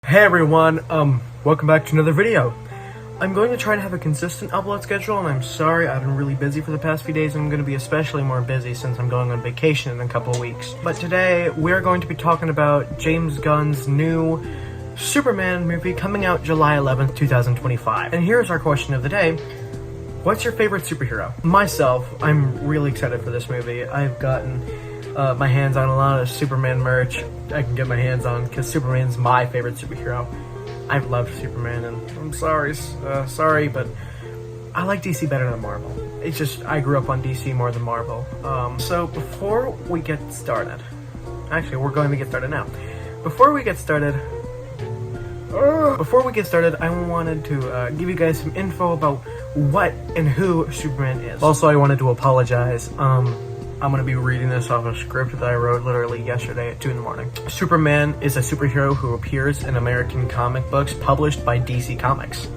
Hey everyone, welcome back to another video. I'm going to try to have a consistent upload schedule, and I'm sorry I've been really busy for the past few days, and I'm going to be especially more busy since I'm going on vacation in a couple of weeks. But today, we're going to be talking about James Gunn's new Superman movie coming out July 11th, 2025. And here's our question of the day. What's your favorite superhero? Myself, I'm really excited for this movie. I've gotten my hands on a lot of Superman merch I can get my hands on because Superman's my favorite superhero. I've loved Superman, and I'm sorry, but I like DC better than Marvel. It's just I grew up on DC more than Marvel. So before we get started, actually we're going to get started now. Before we get started, I wanted to give you guys some info about what and who Superman is. Also, I wanted to apologize. I'm going to be reading this off a script that I wrote literally yesterday at 2 in the morning. Superman is a superhero who appears in American comic books published by DC Comics.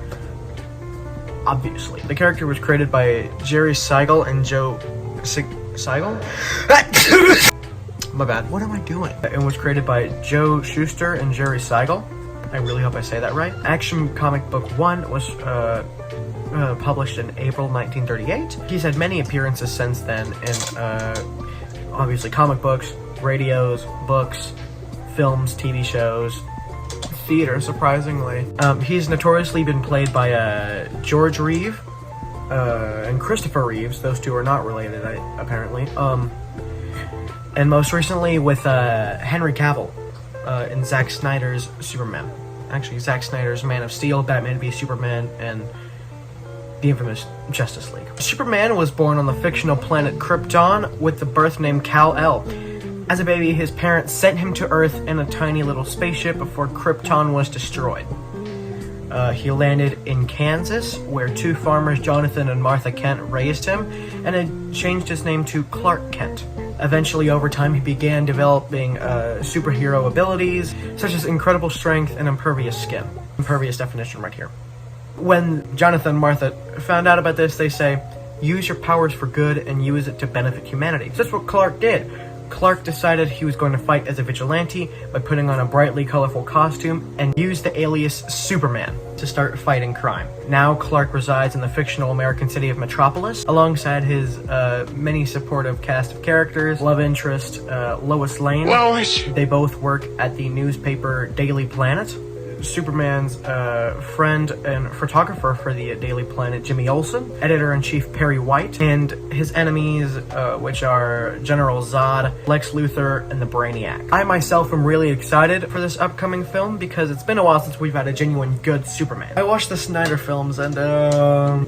Obviously. The character was created by Jerry Siegel and Joe... Siegel? My bad. What am I doing? It was created by Joe Shuster and Jerry Siegel. I really hope I say that right. Action Comic Book 1 was published in April 1938. He's had many appearances since then in obviously comic books, radios, books, films, TV shows, theater, surprisingly. He's notoriously been played by George Reeve and Christopher Reeves. Those two are not related, apparently. And most recently with Henry Cavill in Zack Snyder's Superman. Actually, Zack Snyder's Man of Steel, Batman v Superman, and the infamous Justice League. Superman was born on the fictional planet Krypton with the birth name Kal-El. As a baby, his parents sent him to Earth in a tiny little spaceship before Krypton was destroyed. He landed in Kansas, where two farmers, Jonathan and Martha Kent, raised him, and had changed his name to Clark Kent. Eventually, over time, he began developing superhero abilities, such as incredible strength and impervious skin. Impervious definition right here. When Jonathan and Martha found out about this, they say, use your powers for good and use it to benefit humanity. So that's what Clark did. Clark decided he was going to fight as a vigilante by putting on a brightly colorful costume and used the alias Superman to start fighting crime. Now Clark resides in the fictional American city of Metropolis alongside his many supportive cast of characters, love interest Lois Lane. They both work at the newspaper Daily Planet. Superman's friend and photographer for the Daily Planet, Jimmy Olsen, editor-in-chief Perry White, and his enemies, which are General Zod, Lex Luthor, and the Brainiac. I myself am really excited for this upcoming film because it's been a while since we've had a genuine good Superman. I watched the Snyder films, and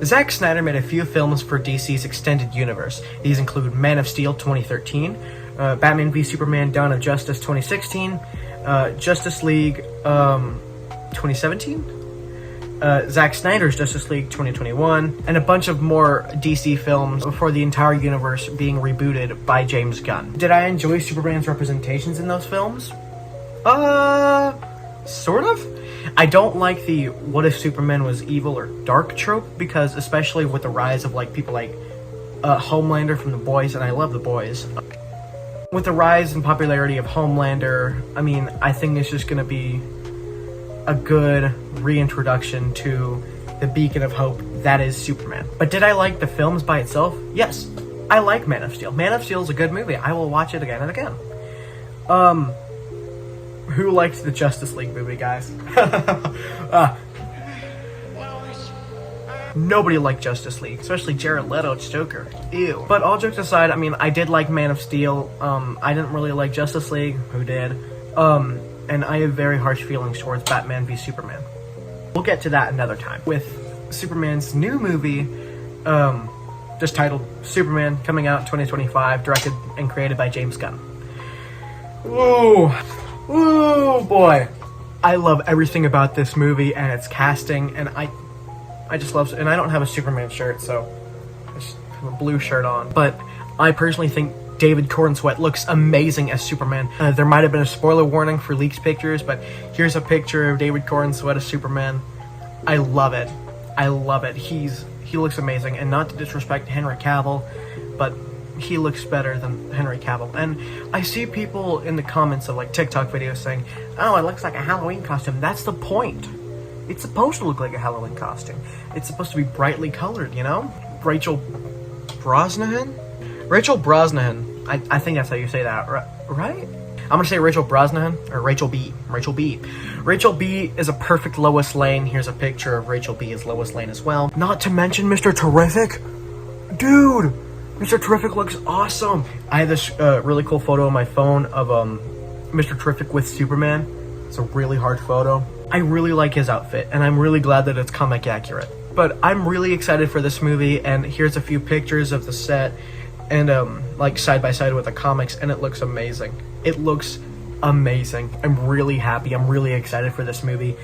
Zack Snyder made a few films for DC's extended universe. These include Man of Steel 2013, Batman v Superman Dawn of Justice 2016, Justice League 2017, Zack Snyder's Justice League 2021, and a bunch of more DC films before the entire universe being rebooted by James Gunn. Did I enjoy Superman's representations in those films? Sort of. I don't like the what if Superman was evil or dark trope, because especially with the rise of people like Homelander from The Boys, and I love The Boys. With the rise in popularity of Homelander, I think it's just gonna be a good reintroduction to the beacon of hope that is Superman. But did I like the films by itself? Yes. I like Man of Steel. Man of Steel is a good movie. I will watch it again and again. Who liked the Justice League movie, guys? Nobody liked Justice League, especially Jared Leto's Joker. Ew. But all jokes aside, I did like Man of Steel. I didn't really like Justice League. Who did? And I have very harsh feelings towards Batman v Superman. We'll get to that another time. With Superman's new movie, just titled Superman, coming out in 2025, directed and created by James Gunn. Ooh, boy. I love everything about this movie and its casting, and I just love it. And I don't have a Superman shirt, so I just have a blue shirt on. But I personally think David Corenswet looks amazing as Superman. There might have been a spoiler warning for leaked pictures, but here's a picture of David Corenswet as Superman. I love it. I love it. He looks amazing, and not to disrespect Henry Cavill, but he looks better than Henry Cavill. And I see people in the comments of like TikTok videos saying, oh, it looks like a Halloween costume. That's the point. It's supposed to look like a Halloween costume. It's supposed to be brightly colored, you know? Rachel Brosnahan? Rachel Brosnahan. I think that's how you say that, right? I'm gonna say Rachel Brosnahan, or Rachel B. Rachel B. Rachel B is a perfect Lois Lane. Here's a picture of Rachel B as Lois Lane as well. Not to mention Mr. Terrific. Dude, Mr. Terrific looks awesome. I have this really cool photo on my phone of Mr. Terrific with Superman. It's a really hard photo. I really like his outfit, and I'm really glad that it's comic accurate. But I'm really excited for this movie, and here's a few pictures of the set, and like side by side with the comics, and it looks amazing. It looks amazing. I'm really happy. I'm really excited for this movie.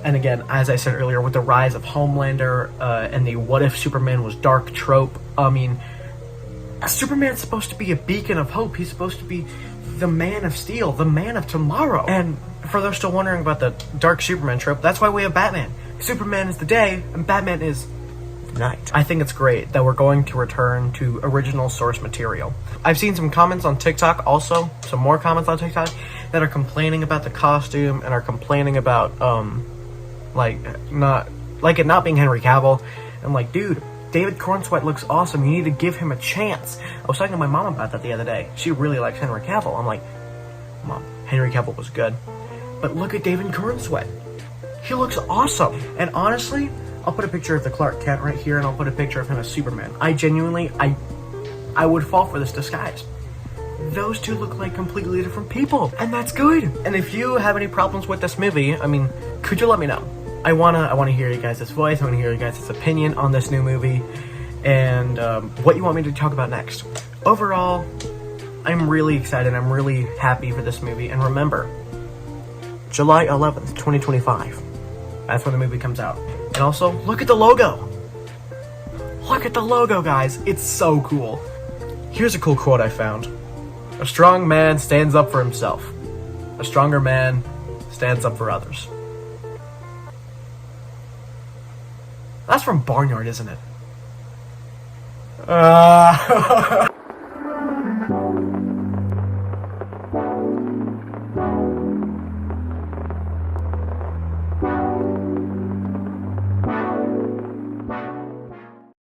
And again, as I said earlier, with the rise of Homelander and the what if Superman was dark trope, I mean, Superman's supposed to be a beacon of hope. He's supposed to be the Man of Steel, the Man of Tomorrow. And for those still wondering about the dark Superman trope, that's why we have Batman. Superman is the day, and Batman is the night. I think it's great that we're going to return to original source material. I've seen some comments on TikTok also, some more comments on TikTok, that are complaining about the costume and are complaining about, it not being Henry Cavill. And like, dude, David Cornsweet looks awesome. You need to give him a chance. I was talking to my mom about that the other day. She really likes Henry Cavill. I'm like, Mom, Henry Cavill was good. But look at David Cornsweet. He looks awesome. And honestly, I'll put a picture of the Clark Kent right here, and I'll put a picture of him as Superman. I genuinely, I would fall for this disguise. Those two look like completely different people, and that's good. And if you have any problems with this movie, I mean, could you let me know? I wanna hear you guys' voice. I wanna hear you guys' opinion on this new movie, and what you want me to talk about next. Overall, I'm really excited. I'm really happy for this movie. And remember, July 11th, 2025. That's when the movie comes out. And also, look at the logo. Look at the logo, guys. It's so cool. Here's a cool quote I found. A strong man stands up for himself. A stronger man stands up for others. That's from Barnyard, isn't it?